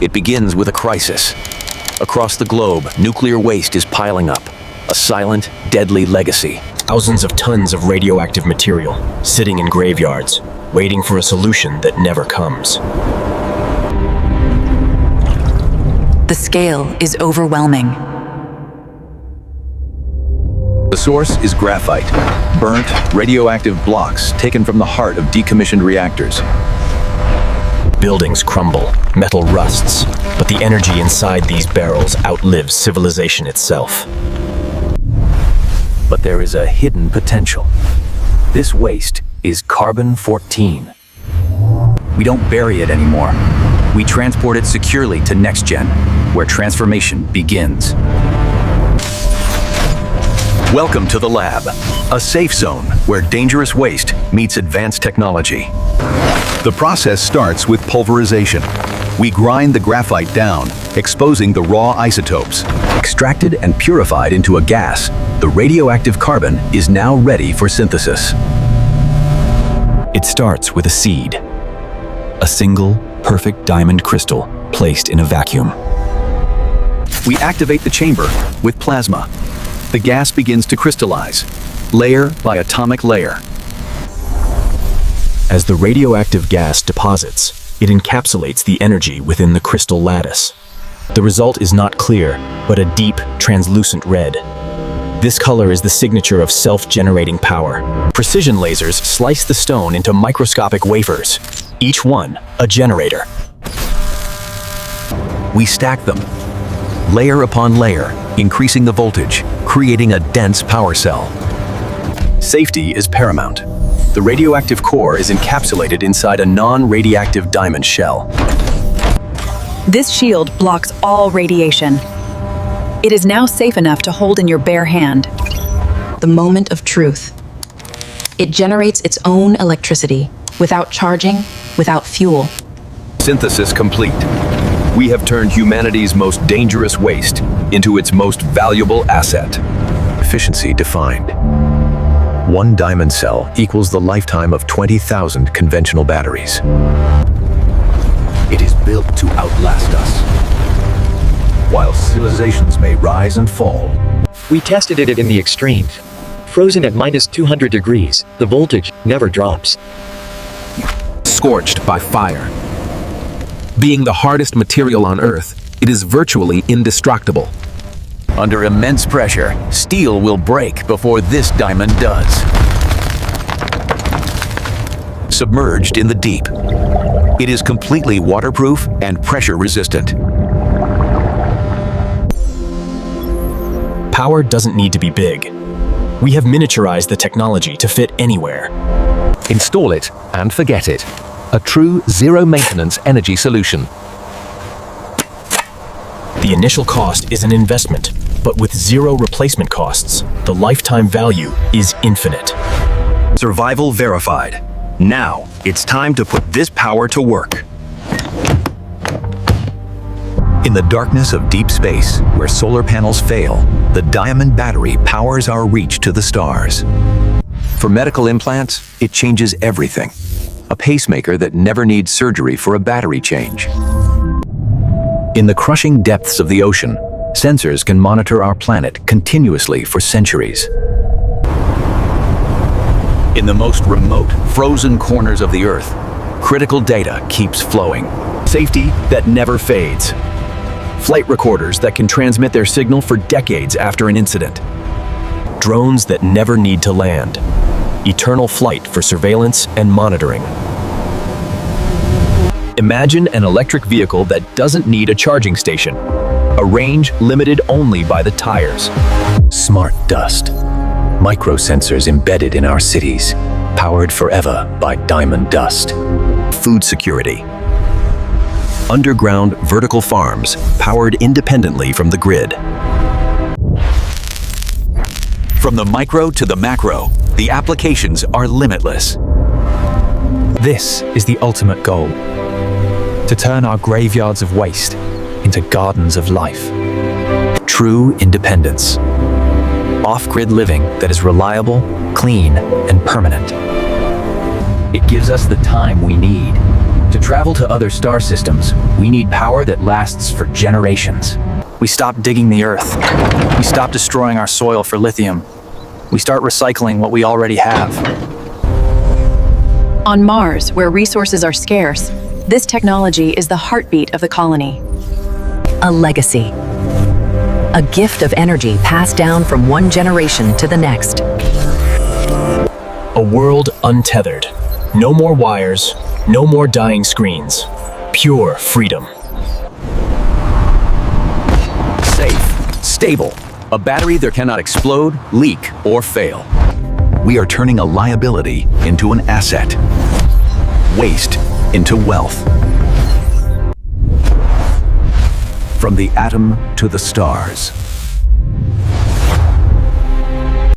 It begins with a crisis. Across the globe, nuclear waste is piling up. A silent, deadly legacy. Thousands of tons of radioactive material sitting in graveyards, waiting for a solution that never comes. The scale is overwhelming. The source is graphite, burnt, radioactive blocks taken from the heart of decommissioned reactors. Buildings crumble, metal rusts, but the energy inside these barrels outlives civilization itself. But there is a hidden potential. This waste is carbon-14. We don't bury it anymore. We transport it securely to NEXTGEN, where transformation begins. Welcome to the lab, a safe zone where dangerous waste meets advanced technology. The process starts with pulverization. We grind the graphite down, exposing the raw isotopes. Extracted and purified into a gas, the radioactive carbon is now ready for synthesis. It starts with a seed. A single, perfect diamond crystal placed in a vacuum. We activate the chamber with plasma. The gas begins to crystallize, layer by atomic layer. As the radioactive gas deposits, it encapsulates the energy within the crystal lattice. The result is not clear, but a deep, translucent red. This color is the signature of self-generating power. Precision lasers slice the stone into microscopic wafers, each one a generator. We stack them, layer upon layer, increasing the voltage, creating a dense power cell. Safety is paramount. The radioactive core is encapsulated inside a non-radioactive diamond shell. This shield blocks all radiation. It is now safe enough to hold in your bare hand. The moment of truth. It generates its own electricity, without charging, without fuel. Synthesis complete. We have turned humanity's most dangerous waste into its most valuable asset. Efficiency defined. One diamond cell equals the lifetime of 20,000 conventional batteries. It is built to outlast us. While civilizations may rise and fall, We tested it in the extremes. Frozen at -200 degrees, the voltage never drops. Scorched by fire. Being the hardest material on Earth, it is virtually indestructible. under immense pressure, steel will break before this diamond does. Submerged in the deep, it is completely waterproof and pressure resistant. Power doesn't need to be big. We have miniaturized the technology to fit anywhere. Install it and forget it. A true zero-maintenance energy solution. The initial cost is an investment, but with zero replacement costs, the lifetime value is infinite. Survival verified. Now, it's time to put this power to work. In the darkness of deep space, where solar panels fail, the diamond battery powers our reach to the stars. For medical implants, it changes everything. A pacemaker that never needs surgery for a battery change. In the crushing depths of the ocean, sensors can monitor our planet continuously for centuries. In the most remote, frozen corners of the Earth, critical data keeps flowing. Safety that never fades. Flight recorders that can transmit their signal for decades after an incident. Drones that never need to land. Eternal flight for surveillance and monitoring. Imagine an electric vehicle that doesn't need a charging station. A range limited only by the tires. Smart dust. Microsensors embedded in our cities. Powered forever by diamond dust. Food security. Underground vertical farms powered independently from the grid. From the micro to the macro, the applications are limitless. This is the ultimate goal: to turn our graveyards of waste into gardens of life. True independence. Off-grid living that is reliable, clean, and permanent. It gives us the time we need To travel to other star systems, we need power that lasts for generations. We stop digging the earth. We stop destroying our soil for lithium. We start recycling what we already have. On Mars, where resources are scarce, this technology is the heartbeat of the colony. A legacy. A gift of energy passed down from one generation to the next. A world untethered. No more wires, no more dying screens. Pure freedom. Safe, stable, a battery that cannot explode, leak, or fail. We are turning a liability into an asset. Waste into wealth. From the atom to the stars,